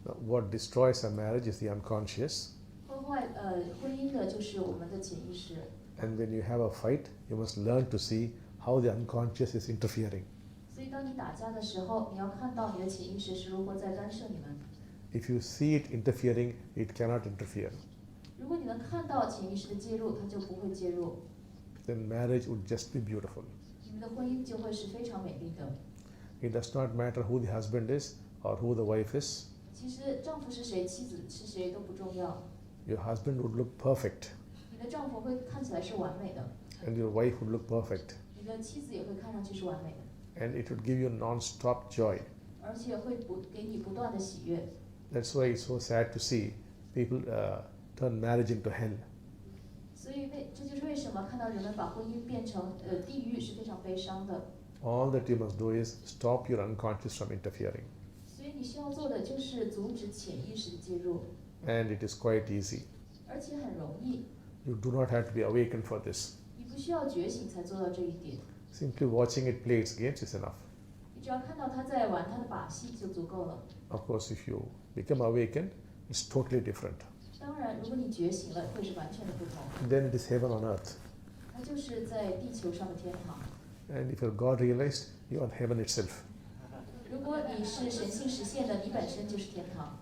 What destroys a marriage is the unconscious. 破坏婚姻的就是我们的潜意识。And when you have a fight, you must learn to see how the unconscious is interfering. 所以当你打架的时候，你要看到你的潜意识是如何在干涉你们。If you see it interfering, it cannot interfere. 如果你能看到潜意识的介入，它就不会介入。Then marriage would just be beautiful. 你们的婚姻就会是非常美丽的。It does not matter who the husband is or who the wife is. 其实丈夫是谁，妻子是谁都不重要。Your husband would look perfect. 你的丈夫会看起来是完美的。And your wife would look perfect. 你的妻子也会看上去是完美的。And it would give you non-stop joy. 而且会给你不断的喜悦。That's why it's so sad to see people turn marriage into hell. 所以这就是为什么看到人们把婚姻变成地狱是非常悲伤的。All that you must do is stop your unconscious from interfering. 所以你需要做的就是阻止潜意识的介入。And it is quite easy. 而且很容易。You do not have to be awakened for this. 你不需要觉醒才做到这一点。Simply watching it play its games is enough. 你只要看到他在玩他的把戏就足够了。Of course, if you become awakened, it's totally different. 当然，如果你觉醒了，会是完全的不同。Then it is heaven on earth. 它就是在地球上的天堂。And if you're God realized, you are heaven itself. 如果你是神性实现的，你本身就是天堂。